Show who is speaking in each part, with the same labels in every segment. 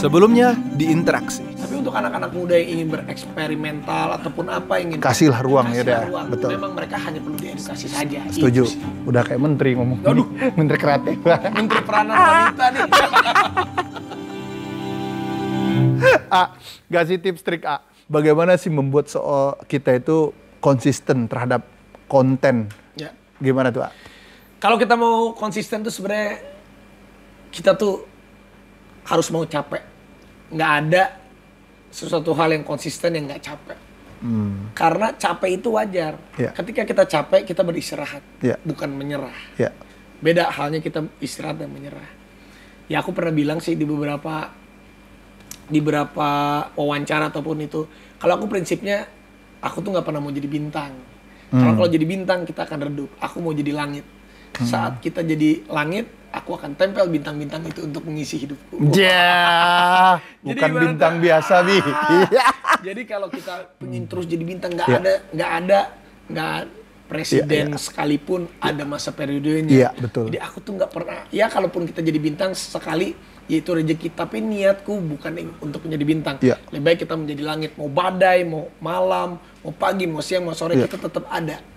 Speaker 1: Sebelumnya di Interaksi.
Speaker 2: Tapi untuk anak-anak muda yang ingin bereksperimental ataupun apa ingin
Speaker 3: kasihlah ruang ya deh.
Speaker 2: Betul. Memang mereka hanya perlu diedukasi saja.
Speaker 3: Setuju. Udah kayak menteri ngomong.
Speaker 2: Aduh,
Speaker 3: menteri kreatif.
Speaker 2: Menteri peranan wanita nih.
Speaker 3: Kasih tips trik bagaimana sih membuat kita itu konsisten terhadap konten?
Speaker 2: Ya.
Speaker 3: Gimana tuh
Speaker 2: Kalau kita mau konsisten tuh sebenarnya kita tuh harus mau capek. Nggak ada sesuatu hal yang konsisten yang nggak capek. Karena capek itu wajar.
Speaker 3: Yeah.
Speaker 2: Ketika kita capek, kita beristirahat, bukan menyerah.
Speaker 3: Yeah.
Speaker 2: Beda halnya kita istirahat dan menyerah. Ya aku pernah bilang sih di beberapa wawancara ataupun itu, kalau aku prinsipnya, aku tuh nggak pernah mau jadi bintang. Kalau jadi bintang kita akan redup. Aku mau jadi langit. Saat kita jadi langit, aku akan tempel bintang-bintang itu untuk mengisi hidupku.
Speaker 3: Bukan bintang biasa, Bi.
Speaker 2: Jadi kalau kita pengen terus jadi bintang, nggak ada presiden sekalipun ada masa periodenya.
Speaker 3: Iya, betul.
Speaker 2: Jadi aku tuh nggak pernah, ya kalaupun kita jadi bintang sekali, ya itu rezeki. Tapi niatku bukan untuk menjadi bintang.
Speaker 3: Iya.
Speaker 2: Lebih baik kita menjadi langit. Mau badai, mau malam, mau pagi, mau siang, mau sore, kita tetap ada.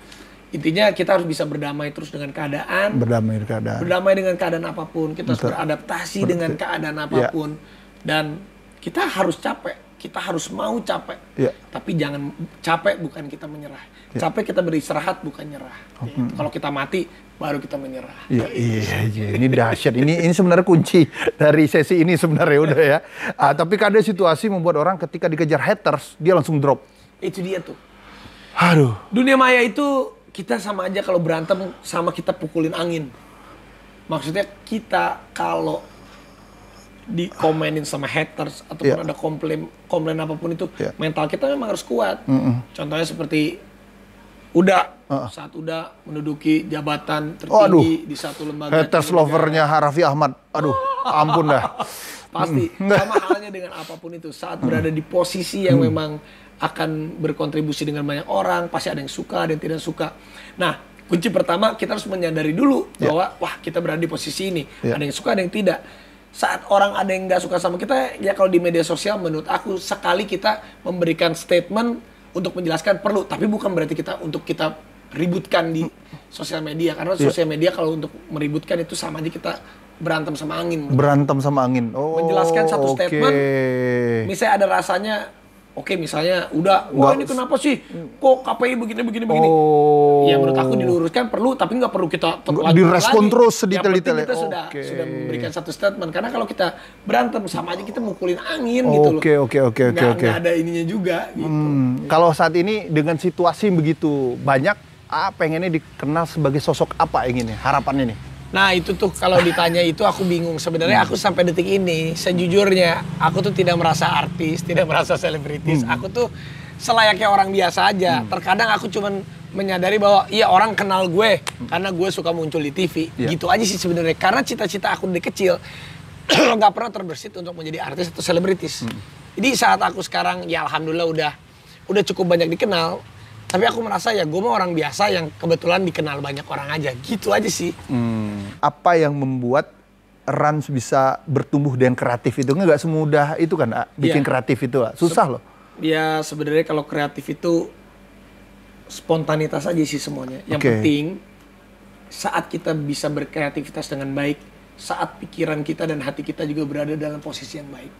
Speaker 2: Intinya kita harus bisa berdamai terus dengan keadaan. Berdamai dengan keadaan apapun. Kita harus beradaptasi dengan keadaan apapun. Dan kita harus capek. Kita harus mau capek. Tapi jangan capek bukan kita menyerah. Capek kita beristirahat bukan nyerah. Kalau kita mati baru kita menyerah.
Speaker 3: Iya. Ini dahsyat. Ini sebenarnya kunci dari sesi ini sebenarnya udah ya. Tapi ada situasi membuat orang ketika dikejar haters dia langsung drop.
Speaker 2: Itu dia tuh.
Speaker 3: Aduh.
Speaker 2: Dunia maya itu kita sama aja kalau berantem sama kita pukulin angin. Maksudnya kita kalau dikomenin sama haters ataupun ada komplain apapun itu, mental kita memang harus kuat. Contohnya seperti saat udah menduduki jabatan tertinggi di satu lembaga.
Speaker 3: Haters lovernya Raffi Ahmad. Aduh, ampun dah.
Speaker 2: Pasti sama halnya dengan apapun itu. Saat berada di posisi yang memang akan berkontribusi dengan banyak orang, pasti ada yang suka, ada yang tidak suka. Nah, kunci pertama kita harus menyadari dulu bahwa wah kita berada di posisi ini, ada yang suka, ada yang tidak. Saat orang ada yang nggak suka sama kita, ya kalau di media sosial menurut aku sekali kita memberikan statement untuk menjelaskan perlu, tapi bukan berarti untuk kita ributkan di sosial media, karena sosial media kalau untuk meributkan itu sama aja kita berantem sama angin.
Speaker 3: Menjelaskan
Speaker 2: satu statement, misalnya ada rasanya. Oke, misalnya ini kenapa sih? Kok KPI begini? Ya menurut aku diluruskan perlu, tapi nggak perlu kita
Speaker 3: direspon terus sedetail-detailnya.
Speaker 2: Kita sudah memberikan satu statement. Karena kalau kita berantem sama aja kita mukulin angin gitu loh.
Speaker 3: Oke.
Speaker 2: Nggak ada ininya juga. Gitu.
Speaker 3: Kalau saat ini dengan situasi begitu banyak, pengennya dikenal sebagai sosok apa inginnya? Harapannya nih?
Speaker 2: Nah itu tuh kalau ditanya itu aku bingung. Sebenarnya aku sampai detik ini sejujurnya aku tuh tidak merasa artis, tidak merasa selebritis. Aku tuh selayaknya orang biasa aja. Terkadang aku cuman menyadari bahwa iya orang kenal gue karena gue suka muncul di TV. Gitu aja sih sebenarnya. Karena cita-cita aku dari kecil nggak pernah terbersit untuk menjadi artis atau selebritis. Jadi saat aku sekarang ya alhamdulillah udah cukup banyak dikenal. Tapi aku merasa ya gue mah orang biasa yang kebetulan dikenal banyak orang aja. Gitu aja sih.
Speaker 3: Apa yang membuat Rans bisa bertumbuh dengan kreatif itu? Nggak semudah itu kan, bikin kreatif itu. Susah loh.
Speaker 2: Ya sebenarnya kalau kreatif itu spontanitas aja sih semuanya. Yang penting saat kita bisa berkreativitas dengan baik, saat pikiran kita dan hati kita juga berada dalam posisi yang baik.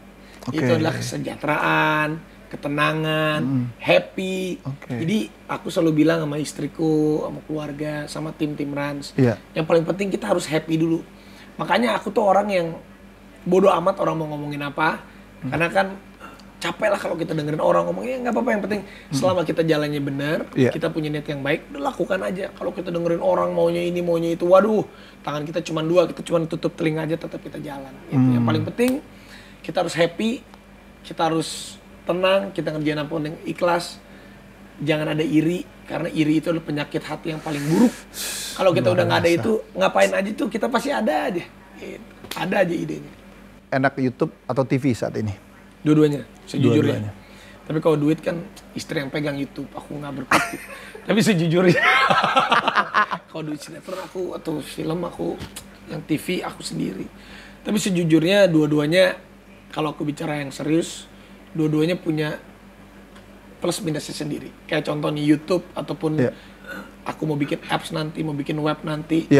Speaker 2: Itu adalah kesejahteraan, ketenangan, happy. Jadi aku selalu bilang sama istriku, sama keluarga, sama tim Rans. Yang paling penting kita harus happy dulu. Makanya aku tuh orang yang bodoh amat orang mau ngomongin apa. Karena kan capek lah kalau kita dengerin orang ngomongnya, nggak apa-apa. Yang penting selama kita jalannya benar, kita punya niat yang baik, udah lakukan aja. Kalau kita dengerin orang maunya ini, maunya itu, waduh, tangan kita cuma dua, kita cuma tutup telinga aja, tetap kita jalan. Yang paling penting kita harus happy, kita harus tenang, kita ngerjain apa yang ikhlas. Jangan ada iri, karena iri itu adalah penyakit hati yang paling buruk. Kalau kita udah nggak ada itu, ngapain aja tuh, kita pasti ada aja. Ada aja idenya.
Speaker 3: Enak YouTube atau TV saat ini?
Speaker 2: Dua-duanya, sejujurnya. Tapi kalau duit kan istri yang pegang YouTube, aku nggak berkutik. Tapi sejujurnya, kalau duit sinetron aku, atau film aku, yang TV aku sendiri. Tapi sejujurnya dua-duanya kalau aku bicara yang serius, dua-duanya punya plus minusnya sendiri. Kayak contoh nih YouTube ataupun aku mau bikin apps nanti, mau bikin web nanti.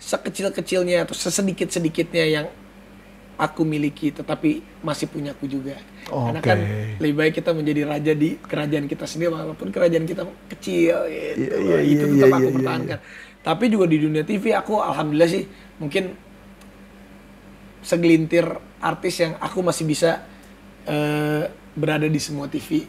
Speaker 2: Sekecil-kecilnya atau sesedikit-sedikitnya yang aku miliki tetapi masih punya aku juga. Karena kan lebih baik kita menjadi raja di kerajaan kita sendiri walaupun kerajaan kita kecil gitu. Itu tetap aku pertahankan. Tapi juga di dunia TV aku alhamdulillah sih mungkin segelintir artis yang aku masih bisa berada di semua TV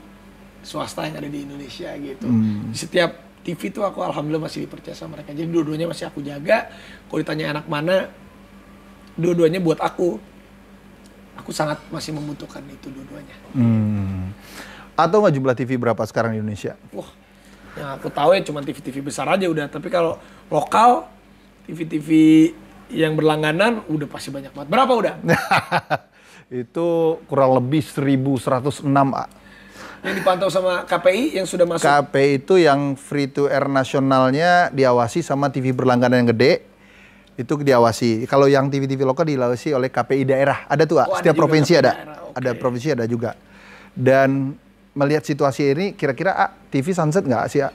Speaker 2: swasta yang ada di Indonesia gitu. Di setiap TV tuh aku alhamdulillah masih dipercaya sama mereka. Jadi dua-duanya masih aku jaga. Kalau ditanya anak mana, dua-duanya buat aku sangat masih membutuhkan itu dua-duanya.
Speaker 3: Atau nggak jumlah TV berapa sekarang di Indonesia?
Speaker 2: Wah, yang aku tahu ya cuma TV-TV besar aja udah. Tapi kalau lokal, TV-TV yang berlangganan udah pasti banyak banget. Berapa udah?
Speaker 3: Itu kurang lebih 1.106, A.
Speaker 2: Yang dipantau sama KPI yang sudah masuk?
Speaker 3: KPI itu yang free to air nasionalnya diawasi sama TV berlangganan yang gede. Itu diawasi. Kalau yang TV-TV lokal diawasi oleh KPI daerah. Ada tuh, setiap provinsi ada. Ada provinsi ada juga. Dan melihat situasi ini, kira-kira TV sunset nggak sih, A?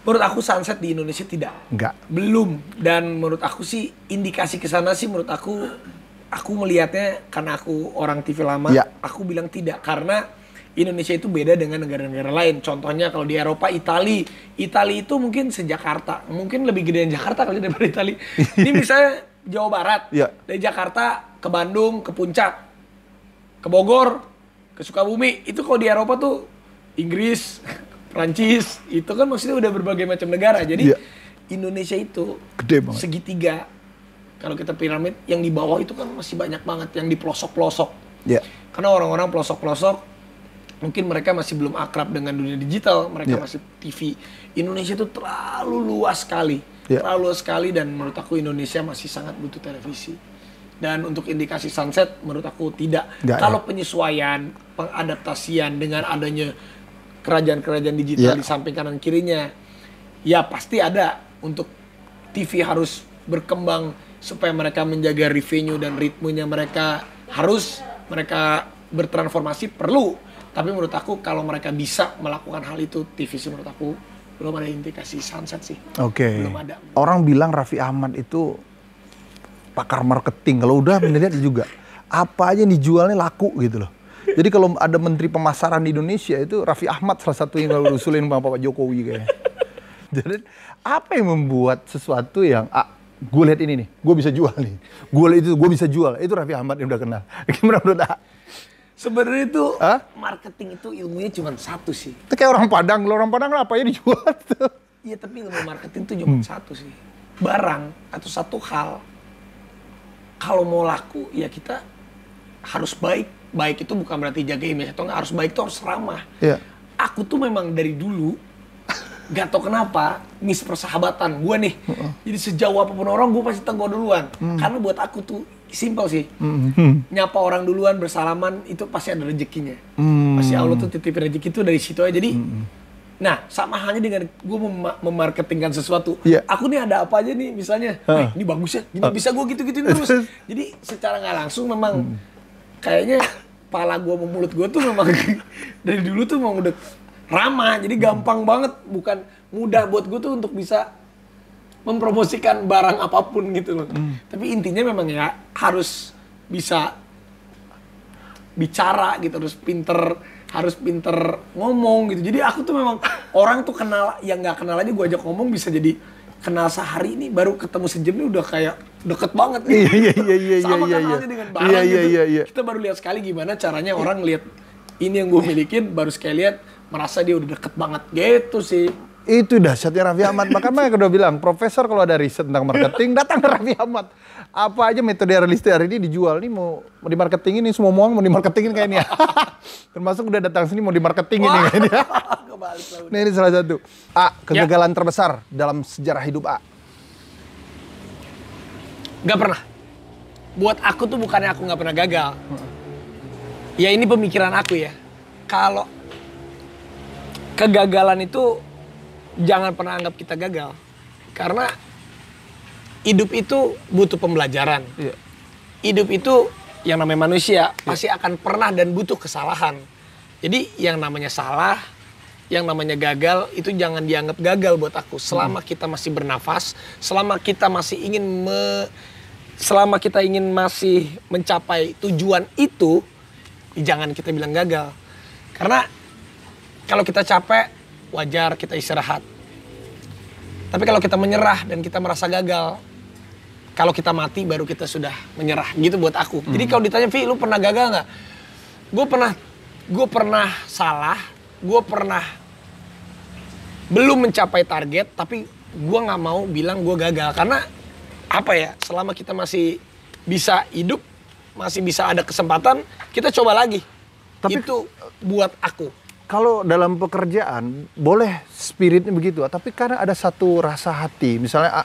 Speaker 2: Menurut aku sunset di Indonesia tidak.
Speaker 3: Nggak.
Speaker 2: Belum. Dan menurut aku sih indikasi ke sana sih menurut aku melihatnya karena aku orang TV lama, aku bilang tidak. Karena Indonesia itu beda dengan negara-negara lain. Contohnya kalau di Eropa, Itali itu mungkin se-Jakarta. Mungkin lebih gedean Jakarta kali daripada Itali. Ini misalnya Jawa Barat. Dari Jakarta ke Bandung, ke Puncak, ke Bogor, ke Sukabumi. Itu kalau di Eropa tuh Inggris, Prancis. Itu kan maksudnya udah berbagai macam negara. Jadi Indonesia itu
Speaker 3: gede banget.
Speaker 2: Segitiga. Kalau kita piramid, yang di bawah itu kan masih banyak banget. Yang di pelosok-pelosok. Karena orang-orang pelosok-pelosok mungkin mereka masih belum akrab dengan dunia digital, mereka masih TV. Indonesia itu terlalu luas sekali, terlalu luas sekali dan menurut aku Indonesia masih sangat butuh televisi. Dan untuk indikasi sunset, menurut aku tidak. Kalau penyesuaian, pengadaptasian dengan adanya kerajaan-kerajaan digital di samping kanan kirinya, ya pasti ada. Untuk TV harus berkembang supaya mereka menjaga revenue dan ritmenya mereka bertransformasi perlu. Tapi menurut aku kalau mereka bisa melakukan hal itu, TV sih menurut aku belum ada indikasi sunset sih. Belum ada.
Speaker 3: Orang bilang Raffi Ahmad itu pakar marketing. Kalau udah melihat juga apa aja yang dijualnya laku gitu loh. Jadi kalau ada menteri pemasaran di Indonesia itu Raffi Ahmad salah satu yang lalu usulin sama Pak Jokowi kayaknya. Jadi apa yang membuat sesuatu yang gue lihat ini nih, gue bisa jual nih. Gue bisa jual. Itu Raffi Ahmad yang udah kenal. Gimana menurut
Speaker 2: Sebenarnya itu marketing itu ilmunya cuma satu sih.
Speaker 3: Itu kayak orang Padang apa ya dijual tuh.
Speaker 2: Iya, tapi ilmu marketing itu cuma satu sih. Barang atau satu hal kalau mau laku ya kita harus baik. Baik itu bukan berarti jaga image atau nggak, harus baik itu harus ramah. Aku tuh memang dari dulu gak tau kenapa persahabatan gue nih. Jadi sejauh apapun orang gue pasti tegur duluan. Karena buat aku tuh simpel sih. Nyapa orang duluan, bersalaman itu pasti ada rezekinya. Pasti Allah tuh titipin rezeki itu dari situ aja. Jadi nah sama halnya dengan gue memarketingkan sesuatu. Aku nih ada apa aja nih misalnya. Ini bagus ya, gini bisa gue gitu-gituin terus. Jadi secara gak langsung memang kayaknya kepala gue sama mulut gue tuh memang dari dulu tuh memang udah ramah. Jadi gampang banget, bukan mudah buat gue tuh untuk bisa mempromosikan barang apapun gitu loh. Tapi intinya memang ya harus bisa bicara gitu, harus pinter ngomong gitu. Jadi aku tuh memang orang tuh kenal, yang nggak kenal aja gue ajak ngomong bisa jadi kenal sehari ini, baru ketemu sejam ini udah kayak deket banget nih. Sama kenalnya dengan barang gitu. Kita baru lihat sekali gimana caranya orang lihat ini yang gue milikin, baru sekali lihat merasa dia udah deket banget gitu sih.
Speaker 3: Itu dahsyatnya Raffi Ahmad. Makanya aku udah bilang, profesor kalau ada riset tentang marketing, datang ke Raffi Ahmad. Apa aja metode realistis hari ini dijual. Ini mau di marketing ini, semua mau di marketingin kayaknya. Termasuk udah datang sini mau di marketing ini kayaknya. Nah ini salah satu. Kegagalan terbesar dalam sejarah hidup
Speaker 2: Gak pernah. Buat aku tuh bukannya aku gak pernah gagal. Ya ini pemikiran aku ya. Kalau kegagalan itu jangan pernah anggap kita gagal. Karena hidup itu butuh pembelajaran. Hidup itu yang namanya manusia pasti akan pernah dan butuh kesalahan. Jadi yang namanya salah, yang namanya gagal itu jangan dianggap gagal buat aku. Selama kita masih bernafas, selama kita masih ingin masih mencapai tujuan itu, jangan kita bilang gagal. Karena kalau kita capek, wajar kita istirahat. Tapi kalau kita menyerah dan kita merasa gagal, kalau kita mati baru kita sudah menyerah. Gitu buat aku. Jadi kalau ditanya, Vi, lu pernah gagal nggak? Gue pernah salah, gue pernah belum mencapai target, tapi gue nggak mau bilang gue gagal. Karena apa ya, selama kita masih bisa hidup, masih bisa ada kesempatan, kita coba lagi. Tapi itu buat aku.
Speaker 3: Kalau dalam pekerjaan, boleh spiritnya begitu, tapi karena ada satu rasa hati, misalnya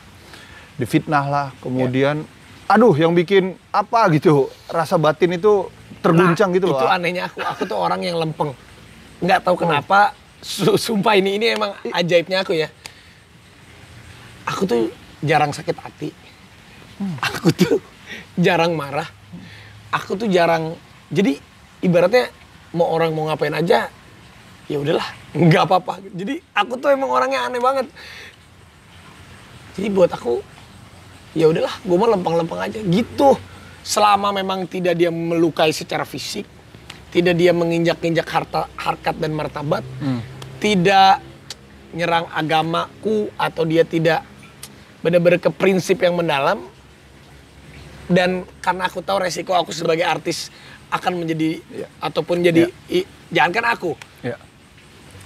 Speaker 3: difitnah lah, kemudian aduh yang bikin apa gitu, rasa batin itu terguncang gitu loh.
Speaker 2: Itu anehnya aku tuh orang yang lempeng. Nggak tahu kenapa, sumpah ini emang ajaibnya aku ya. Aku tuh jarang sakit hati. Aku tuh jarang marah. Aku tuh jarang, jadi ibaratnya mau orang mau ngapain aja, ya udahlah, nggak apa-apa. Jadi aku tuh emang orangnya aneh banget. Jadi buat aku, ya udahlah, gue mau lempeng-lempeng aja gitu. Selama memang tidak dia melukai secara fisik, tidak dia menginjak-injak harkat dan martabat, tidak nyerang agamaku atau dia tidak benar-benar ke prinsip yang mendalam, dan karena aku tahu resiko aku sebagai artis akan menjadi ataupun jadi jangankan aku,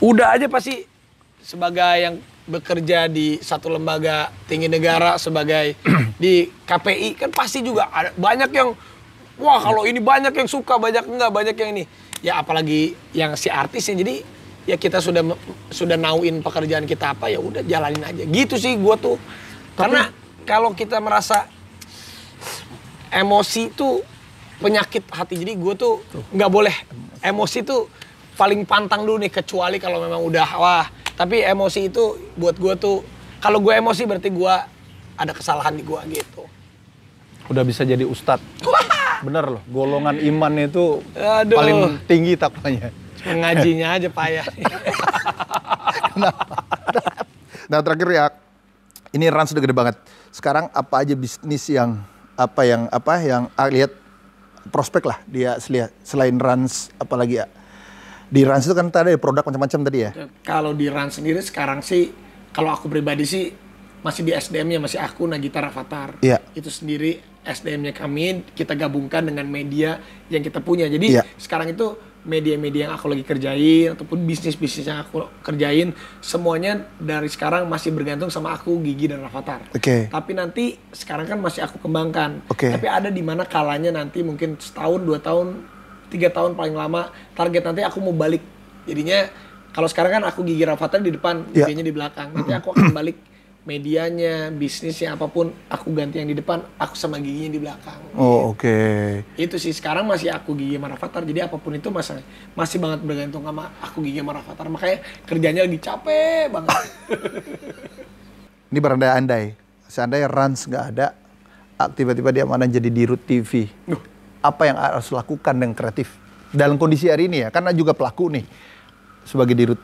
Speaker 2: udah aja pasti sebagai yang bekerja di satu lembaga tinggi negara sebagai di KPI kan pasti juga ada banyak yang wah kalau ini banyak yang suka, banyak enggak, banyak yang ini. Ya apalagi yang si artisnya, jadi ya kita sudah nauin pekerjaan kita apa, ya udah jalanin aja. Gitu sih gua tuh. Karena kalau kita merasa emosi itu penyakit hati, jadi gua tuh nggak boleh emosi tuh paling pantang dulu nih, kecuali kalau memang udah wah. Tapi emosi itu buat gue tuh, kalau gue emosi berarti gue ada kesalahan di gue gitu.
Speaker 3: Udah bisa jadi ustadz. Bener loh, golongan iman itu paling tinggi takwanya.
Speaker 2: Ngajinya aja payah.
Speaker 3: Nah terakhir ya, ini Rans udah gede banget. Sekarang apa aja bisnis yang lihat prospek lah dia selain Rans, apalagi ya? Di Rans itu kan tadi ada produk macam-macam tadi ya?
Speaker 2: Kalau di Rans sendiri sekarang sih, kalau aku pribadi sih masih di SDM-nya masih aku, Nagita Rafathar.
Speaker 3: Iya.
Speaker 2: Itu sendiri SDM-nya kami, kita gabungkan dengan media yang kita punya. Jadi sekarang itu media-media yang aku lagi kerjain ataupun bisnis-bisnis yang aku kerjain, semuanya dari sekarang masih bergantung sama aku, Gigi dan Rafathar. Tapi nanti sekarang kan masih aku kembangkan. Tapi ada di mana kalanya nanti mungkin setahun, 2 tahun, 3 tahun paling lama, target nanti aku mau balik. Jadinya kalau sekarang kan aku Gigi Rafathar di depan, medianya di belakang. Nanti aku akan balik medianya, bisnisnya, apapun aku ganti yang di depan, aku sama Giginya di belakang.
Speaker 3: Oh oke.
Speaker 2: Itu sih sekarang masih aku Gigi sama Rafathar. Jadi apapun itu masih banget bergantung sama aku Gigi sama Rafathar. Makanya kerjanya lagi capek banget.
Speaker 3: Ini berandai-andai, seandainya Rans nggak ada, tiba-tiba dia mana jadi dirut TV. Apa yang harus lakukan dengan kreatif dalam kondisi hari ini ya, karena juga pelaku nih sebagai dirut,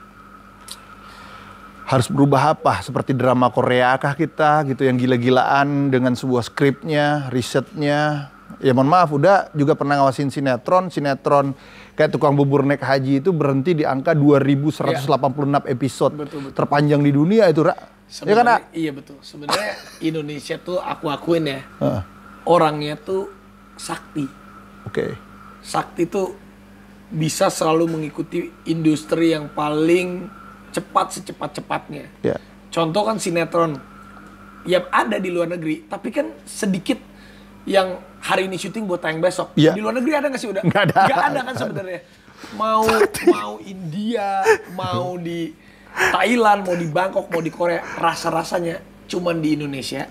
Speaker 3: harus berubah apa, seperti drama Korea kah kita gitu yang gila-gilaan dengan sebuah skripnya, risetnya, ya mohon maaf udah juga pernah ngawasin sinetron kayak Tukang Bubur Naik Haji itu berhenti di angka 2186 episode. Betul. Terpanjang di dunia itu, Ra. Ya kan,
Speaker 2: iya betul, sebenarnya Indonesia tuh aku akuin ya, orangnya tuh sakti. Sakti tuh bisa selalu mengikuti industri yang paling cepat secepat-cepatnya. Contoh kan sinetron, ya ada di luar negeri, tapi kan sedikit yang hari ini syuting buat tayang besok. Di luar negeri ada nggak sih udah? Nggak ada kan sebenarnya. Mau India, mau di Thailand, mau di Bangkok, mau di Korea, rasa-rasanya cuman di Indonesia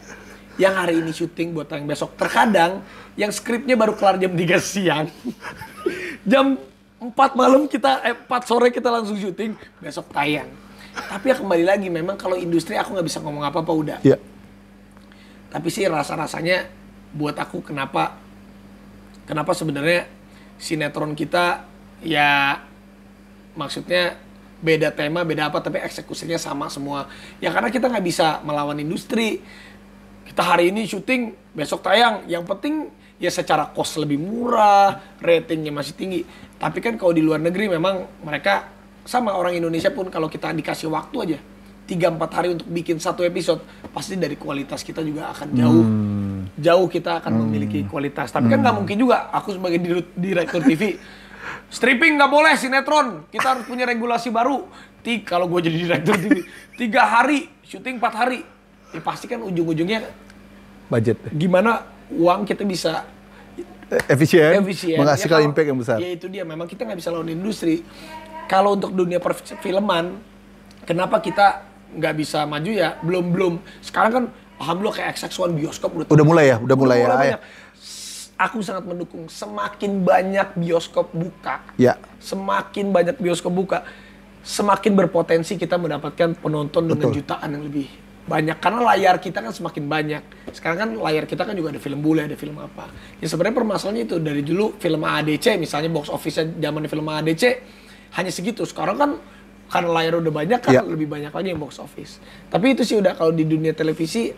Speaker 2: yang hari ini syuting buat tayang besok. Terkadang yang skripnya baru kelar jam 3 siang. Jam 4 malam 4 sore kita langsung syuting, besok tayang. Tapi ya kembali lagi, memang kalau industri aku nggak bisa ngomong apa-apa udah. Tapi sih rasa-rasanya buat aku kenapa kenapa sebenarnya sinetron kita ya maksudnya beda tema, beda apa, tapi eksekusinya sama semua. Ya karena kita nggak bisa melawan industri. Kita hari ini syuting, besok tayang. Yang penting ya secara cost lebih murah, ratingnya masih tinggi. Tapi kan kalau di luar negeri memang mereka sama orang Indonesia pun kalau kita dikasih waktu aja 3-4 hari untuk bikin satu episode, pasti dari kualitas kita juga akan jauh kita akan memiliki kualitas. Tapi kan nggak mungkin juga aku sebagai direktur TV stripping nggak boleh sinetron, kita harus punya regulasi baru. Kalau gue jadi direktur TV 3 hari syuting 4 hari, ya pasti kan ujung-ujungnya
Speaker 3: budget
Speaker 2: gimana uang kita bisa
Speaker 3: efisien menghasilkan
Speaker 2: ya,
Speaker 3: impact yang besar.
Speaker 2: Ya itu dia, memang kita nggak bisa lawan industri. Kalau untuk dunia perfilman, kenapa kita nggak bisa maju ya? Belum. Sekarang kan alhamdulillah kayak XX1 bioskop
Speaker 3: udah mulai ya.
Speaker 2: Banyak. Aku sangat mendukung semakin banyak bioskop buka.
Speaker 3: Ya.
Speaker 2: Semakin banyak bioskop buka, semakin berpotensi kita mendapatkan penonton dengan jutaan yang lebih banyak. Karena layar kita kan semakin banyak. Sekarang kan layar kita kan juga ada film bule, ada film apa. Ya sebenarnya permasalahannya itu dari dulu film AADC misalnya box office-nya zaman film AADC hanya segitu. Sekarang kan karena layar udah banyak kan lebih banyak lagi yang box office. Tapi itu sih udah kalau di dunia televisi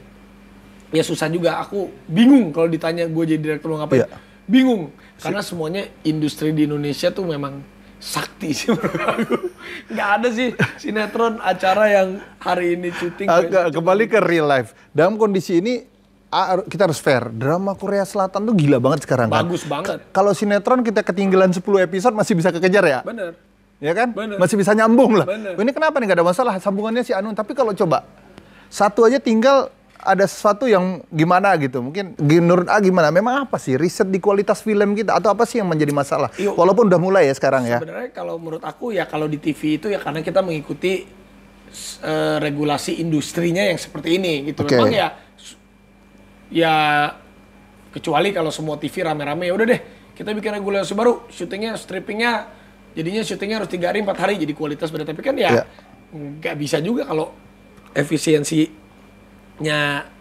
Speaker 2: ya susah juga. Aku bingung kalau ditanya gue jadi direktur mau ngapain. Bingung. Karena semuanya industri di Indonesia tuh memang sakti sih menurut aku. Nggak ada sih sinetron acara yang hari ini syuting.
Speaker 3: Kembali ke real life. Dalam kondisi ini kita harus fair. Drama Korea Selatan tuh gila banget sekarang kan.
Speaker 2: Bagus banget.
Speaker 3: Kalau sinetron kita ketinggalan 10 episode masih bisa kekejar ya.
Speaker 2: Bener.
Speaker 3: Ya kan?
Speaker 2: Bener.
Speaker 3: Masih bisa nyambung lah.
Speaker 2: Bener.
Speaker 3: Ini kenapa nih gak ada masalah sambungannya si Anun. Tapi kalau coba satu aja tinggal ada sesuatu yang gimana gitu. Mungkin menurut gimana? Memang apa sih riset di kualitas film kita atau apa sih yang menjadi masalah? Walaupun udah mulai ya sekarang ya.
Speaker 2: Sebenarnya kalau menurut aku ya kalau di TV itu ya karena kita mengikuti regulasi industrinya yang seperti ini gitu. Memang ya kecuali kalau semua TV rame-rame ya udah deh kita bikin regulasi baru, syutingnya strippingnya jadinya syutingnya harus 3 hari 4 hari jadi kualitas beda. Tapi kan ya nggak bisa juga kalau efisiensinya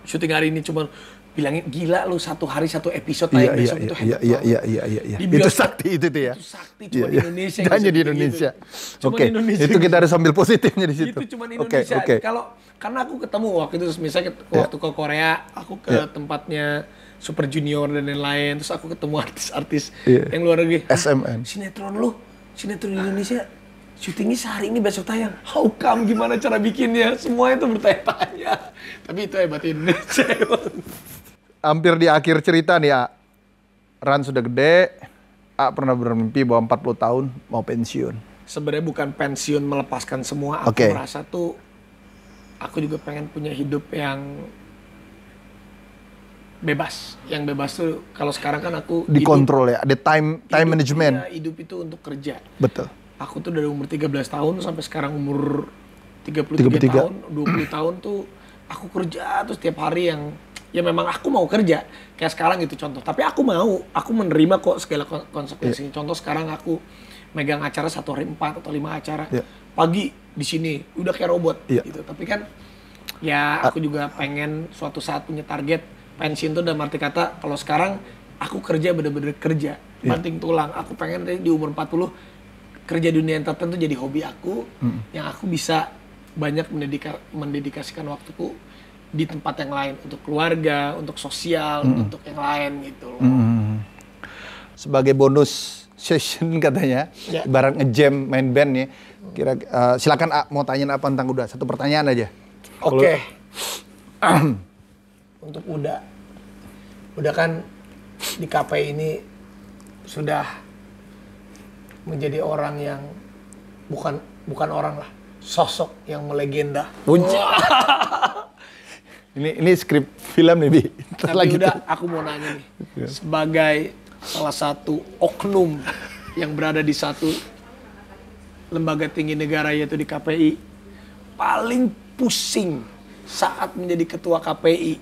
Speaker 2: syuting hari ini cuma bilangin gila lu 1 hari 1 episode tayang besok itu hebat banget.
Speaker 3: Iya. Itu sakti itu tuh ya.
Speaker 2: Itu sakti cuma di Indonesia.
Speaker 3: Hanya di Indonesia.
Speaker 2: Gitu. Oke.
Speaker 3: Itu kita harus ambil positifnya di situ.
Speaker 2: Itu cuma di Indonesia. Karena aku ketemu waktu itu misalnya waktu ke Korea, aku ke tempatnya Super Junior dan lain-lain, terus aku ketemu artis-artis yang luar negeri.
Speaker 3: SMN.
Speaker 2: Sinetron di Indonesia syutingnya sehari ini besok tayang. How come? Gimana cara bikinnya? Semua itu bertanya-tanya. Tapi itu hebat Indonesia.
Speaker 3: Hampir di akhir cerita nih, Ran sudah gede, pernah bermimpi bahwa 40 tahun mau pensiun.
Speaker 2: Sebenarnya bukan pensiun melepaskan semua, aku merasa tuh aku juga pengen punya hidup yang bebas. Yang bebas tuh kalau sekarang kan aku
Speaker 3: dikontrol ya, ada time management.
Speaker 2: Ya, hidup itu untuk kerja.
Speaker 3: Betul.
Speaker 2: Aku tuh dari umur 13 tahun sampai sekarang umur 33 tahun, 20 tahun tuh aku kerja tuh setiap hari yang ya memang aku mau kerja. Kayak sekarang gitu contoh. Tapi aku menerima kok segala konsekuensinya. Contoh sekarang aku megang acara 1 hari 4 atau 5 acara. Pagi di sini udah kayak robot gitu. Tapi kan ya aku juga pengen suatu saat punya target pensiun tuh dalam arti kata kalau sekarang aku kerja bener-bener kerja. Banting tulang. Aku pengen di umur 40 kerja dunia entertain tuh jadi hobi aku yang aku bisa banyak mendedikasikan waktuku di tempat yang lain untuk keluarga, untuk sosial, untuk yang lain gitu loh.
Speaker 3: Sebagai bonus session katanya, ibarat ngejam main band nih. Silakan mau tanyain apa tentang Uda? 1 pertanyaan aja.
Speaker 2: Oke. Untuk Uda kan di KPI ini sudah menjadi orang yang bukan orang lah, sosok yang melegenda.
Speaker 3: Ini skrip film nih, Bi.
Speaker 2: Tapi Uda, aku mau nanya nih, sebagai salah satu oknum yang berada di satu lembaga tinggi negara yaitu di KPI, paling pusing saat menjadi ketua KPI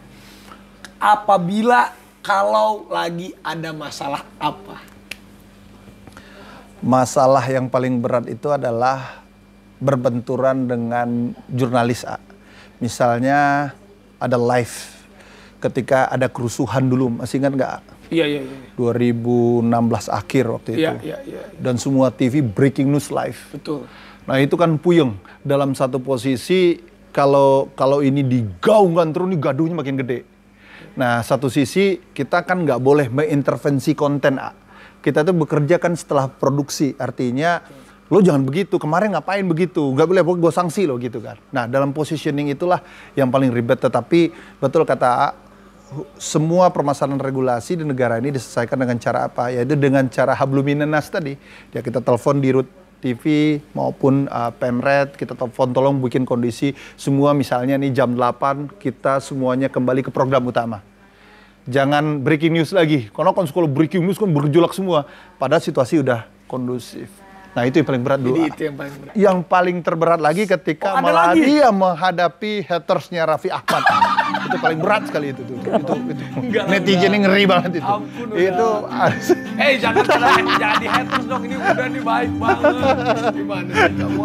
Speaker 2: apabila kalau lagi ada masalah apa?
Speaker 3: Masalah yang paling berat itu adalah berbenturan dengan jurnalis. Misalnya ada live ketika ada kerusuhan dulu, masih ingat nggak?
Speaker 2: Iya.
Speaker 3: 2016 akhir waktu itu.
Speaker 2: Iya.
Speaker 3: Dan semua TV breaking news live.
Speaker 2: Betul.
Speaker 3: Nah itu kan puyeng dalam satu posisi kalau ini digaungkan terus nih gaduhnya makin gede. Nah satu sisi kita kan nggak boleh mengintervensi konten. Kita tuh bekerja kan setelah produksi, artinya lo jangan begitu, kemarin ngapain begitu, nggak boleh, gue sanksi lo gitu kan. Nah dalam positioning itulah yang paling ribet, tetapi betul kata semua permasalahan regulasi di negara ini diselesaikan dengan cara apa? Yaitu dengan cara habluminanas tadi. Ya kita telepon di RUT TV maupun Pemret, kita telepon tolong bikin kondisi semua misalnya nih jam 8 kita semuanya kembali ke program utama. Jangan breaking news lagi, karena kan kalau breaking news kan bergejolak semua. Padahal situasi udah kondusif. Nah itu yang paling berat dulu.
Speaker 2: Jadi itu yang paling berat.
Speaker 3: Yang paling terberat lagi ketika malah dia menghadapi hatersnya Raffi Ahmad. Itu paling berat sekali itu. Netizen ini ngeri banget itu.
Speaker 2: Ampun,
Speaker 3: itu.
Speaker 2: Jangan di haters dong, ini udah nih baik banget. Gimana sih kamu?